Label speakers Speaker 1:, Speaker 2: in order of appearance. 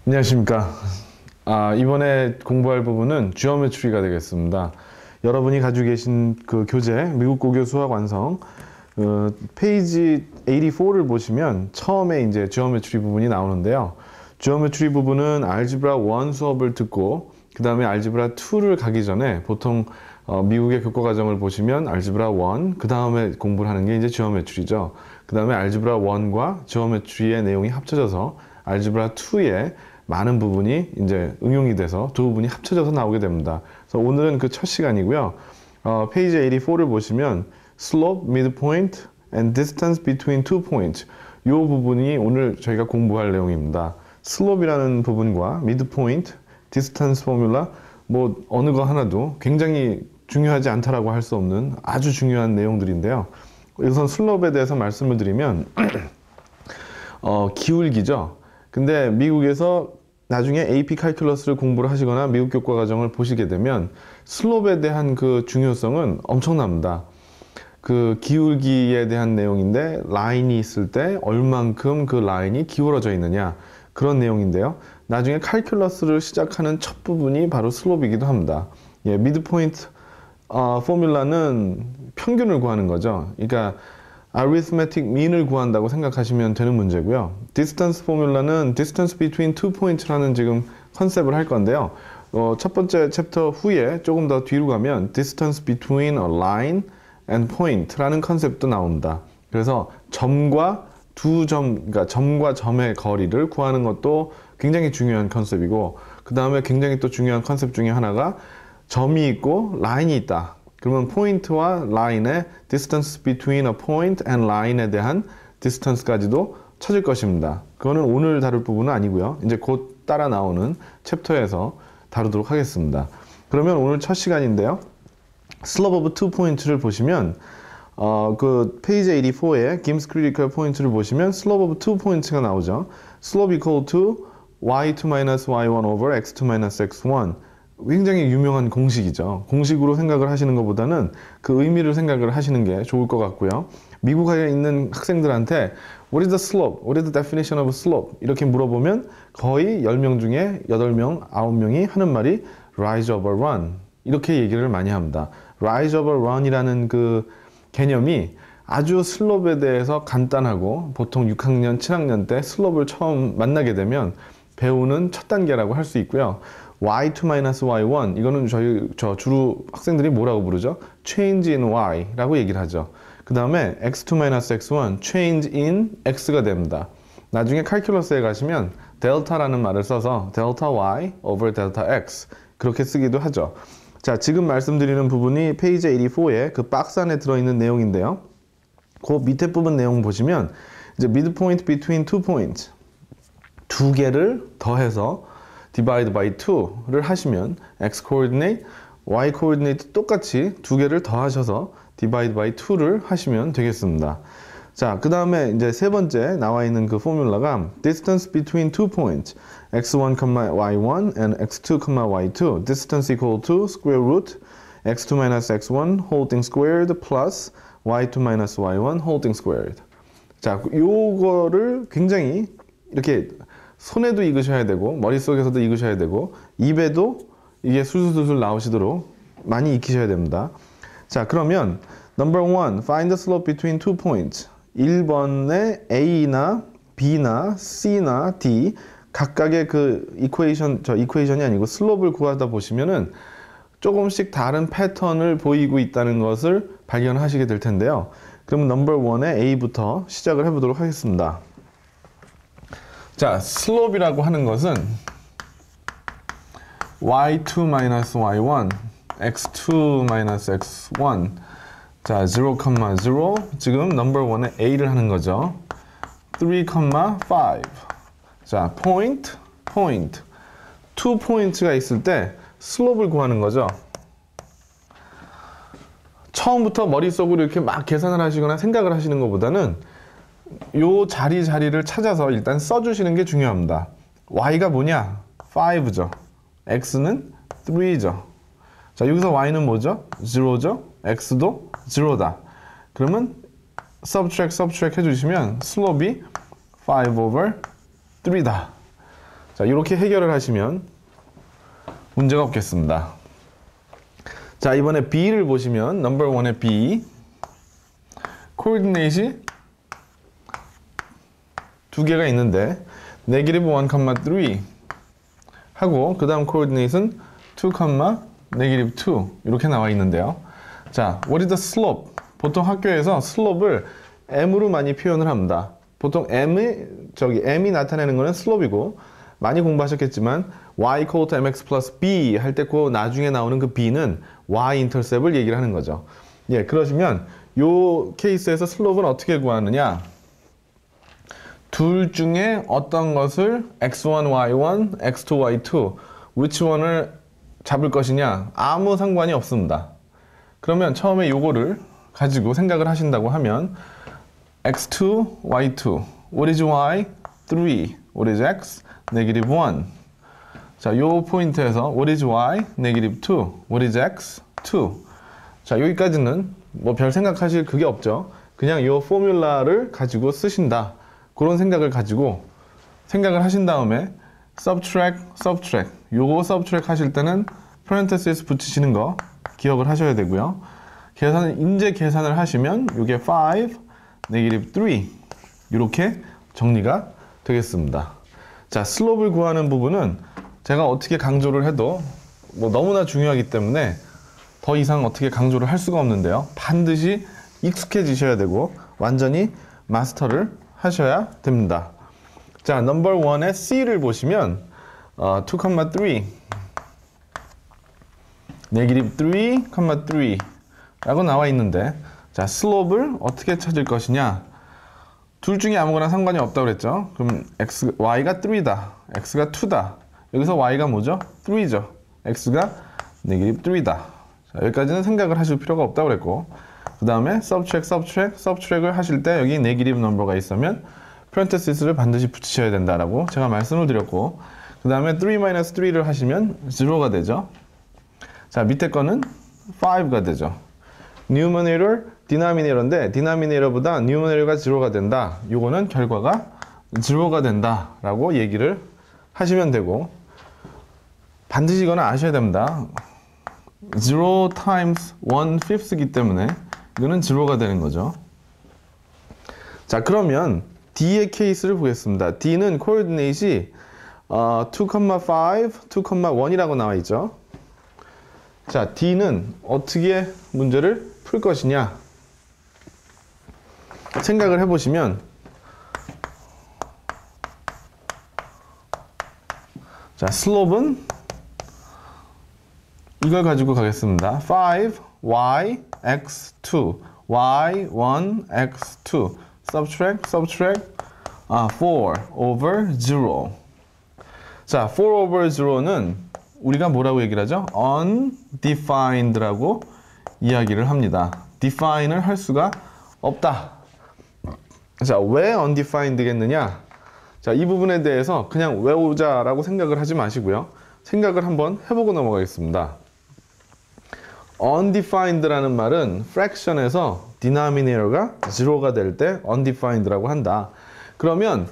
Speaker 1: 안녕하십니까. 이번에 공부할 부분은 지오메트리가 되겠습니다. 여러분이 가지고 계신 그 교재 미국 고교 수학 완성 페이지 84를 보시면 처음에 이제 지오메트리 부분이 나오는데요. 지오메트리 부분은 알지브라 1 수업을 듣고 그 다음에 알지브라 2를 가기 전에 보통 미국의 교과 과정을 보시면 알지브라 1, 그 다음에 공부를 하는 게 이제 지오메트리죠. 그 다음에 알지브라 1과 지오메트리의 내용이 합쳐져서 알지브라 2에 많은 부분이 이제 응용이 돼서 두 부분이 합쳐져서 나오게 됩니다. 그래서 오늘은 그 첫 시간이고요. 페이지 84를 보시면 slope, midpoint, and distance between two points 이 부분이 오늘 저희가 공부할 내용입니다. slope이라는 부분과 midpoint, distance formula 뭐 어느 거 하나도 굉장히 중요하지 않다라고 할 수 없는 아주 중요한 내용들인데요. 우선 슬롭에 대해서 말씀을 드리면 기울기죠. 근데 미국에서 나중에 AP 칼큘러스를 공부를 하시거나 미국 교과 과정을 보시게 되면 슬롭에 대한 그 중요성은 엄청납니다. 그 기울기에 대한 내용인데 라인이 있을 때 얼만큼 그 라인이 기울어져 있느냐 그런 내용인데요. 나중에 칼큘러스를 시작하는 첫 부분이 바로 슬롭이기도 합니다. 미드포인트 포뮬라는 평균을 구하는 거죠. 그러니까 arithmetic mean을 구한다고 생각하시면 되는 문제고요. distance 포뮬라는 distance between two points라는 지금 컨셉을 할 건데요. 첫 번째 챕터 후에 조금 더 뒤로 가면 distance between a line and point라는 컨셉도 나옵니다. 그래서 점과 두 점, 그러니까 점과 점의 거리를 구하는 것도 굉장히 중요한 컨셉이고, 그 다음에 굉장히 또 중요한 컨셉 중에 하나가 점이 있고 라인이 있다. 그러면 포인트와 라인의 distance between a point and line에 대한 distance까지도 찾을 것입니다. 그거는 오늘 다룰 부분은 아니고요. 이제 곧 따라 나오는 챕터에서 다루도록 하겠습니다. 그러면 오늘 첫 시간인데요. slope of two points를 보시면 그 페이지 84에 Gibbs critical point를 보시면 slope of two points가 나오죠. slope equal to y2 minus y1 over x2 minus x1 굉장히 유명한 공식이죠. 공식으로 생각을 하시는 것보다는 그 의미를 생각을 하시는 게 좋을 것 같고요. 미국에 있는 학생들한테 What is the slope? What is the definition of slope? 이렇게 물어보면 거의 10명 중에 8명, 9명이 하는 말이 rise over run 이렇게 얘기를 많이 합니다. rise over run이라는 그 개념이 아주 슬롭에 대해서 간단하고 보통 6학년, 7학년 때 슬롭을 처음 만나게 되면 배우는 첫 단계라고 할 수 있고요. y2 minus y1 이거는 저 주로 학생들이 뭐라고 부르죠? change in y라고 얘기를 하죠. 그 다음에 x2 minus x1 change in x가 됩니다. 나중에 칼큘러스에 가시면 델타라는 말을 써서 델타 y over 델타 x 그렇게 쓰기도 하죠. 자, 지금 말씀드리는 부분이 페이지 84에 그 박스 안에 들어있는 내용인데요. 그 밑에 부분 내용 보시면 이제 midpoint between two points 두 개를 더해서 divide by 2를 하시면 x coordinate, y coordinate 똑같이 두 개를 더하셔서 divide by 2를 하시면 되겠습니다. 자, 그 다음에 이제 세 번째 나와 있는 그 포뮬라가 distance between two points x1, y1 and x2, y2 distance equal to square root x2 minus x1 whole thing squared plus y2 minus y1 whole thing squared. 자, 요거를 굉장히 이렇게 손에도 익으셔야 되고 머릿속에서도 익으셔야 되고 입에도 이게 술술술 나오시도록 많이 익히셔야 됩니다. 자, 그러면 number 1, find the slope between two points. 1번의 A나 B나 C나 D 각각의 그 이퀘이션이 아니고 슬롭을 구하다 보시면은 조금씩 다른 패턴을 보이고 있다는 것을 발견하시게 될 텐데요. 그럼 넘버 1의 A부터 시작을 해보도록 하겠습니다. 자, 슬롭이라고 하는 것은 y2 minus y1, x2 minus x1. 자, 0, 0. 지금 넘버 1의 A를 하는 거죠. 3, 5. 자, point. 2 2포인트가 있을 때 슬롭을 구하는 거죠. 처음부터 머릿속으로 이렇게 막 계산을 하시거나 생각을 하시는 것보다는 요 자리를 찾아서 일단 써주시는 게 중요합니다. y가 뭐냐? 5죠. x는 3죠. 자, 여기서 y는 뭐죠? 0죠. x도 0다. 그러면 subtract 해주시면 슬롭이 5/3다. 자, 이렇게 해결을 하시면 문제가 없겠습니다. 자, 이번에 B를 보시면 넘버 1의 B 코디네이트이 두 개가 있는데 네게티브 1,3 하고 그 다음 코디네이트는 2, 네게티브 2 이렇게 나와 있는데요. 자, what is the slope? 보통 학교에서 슬롭을 m으로 많이 표현을 합니다. 보통 m이 나타내는 거는 슬롭이고 많이 공부하셨겠지만 y equal to mx plus b 할 때 그 나중에 나오는 그 b는 y 인터셉을 얘기를 하는 거죠. 예, 그러시면 요 케이스에서 슬롭은 어떻게 구하느냐? 둘 중에 어떤 것을 x1, y1, x2, y2 which one을 잡을 것이냐? 아무 상관이 없습니다. 그러면 처음에 요거를 가지고 생각을 하신다고 하면 x2, y2 what is y? 3 what is x? 네게티브 1. 자, 요 포인트에서 what is y? 네게티브 2 what is x? 2. 자, 여기까지는 뭐 별 생각하실 그게 없죠. 그냥 요 포뮬라를 가지고 쓰신다. 그런 생각을 가지고 생각을 하신 다음에 subtract 요거 subtract 하실 때는 parenthesis 붙이시는 거 기억을 하셔야 되고요. 인제 계산을 하시면 요게 5, 네게티브 3 이렇게 정리가 되겠습니다. 자, 슬롭을 구하는 부분은 제가 어떻게 강조를 해도 뭐 너무나 중요하기 때문에 더 이상 어떻게 강조를 할 수가 없는데요. 반드시 익숙해지셔야 되고 완전히 마스터를 하셔야 됩니다. 자, 넘버 1의 C를 보시면 2,3 네게티브 3, 3 라고 나와 있는데 자, 슬롭을 어떻게 찾을 것이냐? 둘 중에 아무거나 상관이 없다고 그랬죠. 그럼 y가 3다. x가 2다. 여기서 y가 뭐죠? 3죠. x가 네게티브 3다. 자, 여기까지는 생각을 하실 필요가 없다고 그랬고 그 다음에 subtract을 하실 때 여기 네게티브 넘버가 있으면 parenthesis를 반드시 붙이셔야 된다라고 제가 말씀을 드렸고 그 다음에 3-3를 하시면 0가 되죠. 자, 밑에 거는 5가 되죠. numerator, denominator인데 denominator보다 numerator가 0가 된다. 요거는 결과가 0가 된다 라고 얘기를 하시면 되고 반드시 이거는 아셔야 됩니다. 0 times 1/5이기 때문에 이거는 0가 되는 거죠. 자, 그러면 D의 케이스를 보겠습니다. D는 코디네이트이 2,5, 2,1이라고 나와 있죠. 자, D는 어떻게 문제를 풀 것이냐 생각을 해보시면 자, 슬롭은 이걸 가지고 가겠습니다. 5, y, x2 y1, x2 subtract 4 over 0. 자, 4 over 0는 우리가 뭐라고 얘기를 하죠? undefined라고 이야기를 합니다. define을 할 수가 없다. 자, 왜 undefined겠느냐? 자, 이 부분에 대해서 그냥 외우자라고 생각을 하지 마시고요. 생각을 한번 해보고 넘어가겠습니다. undefined라는 말은 fraction에서 denominator가 0가 될 때 undefined라고 한다. 그러면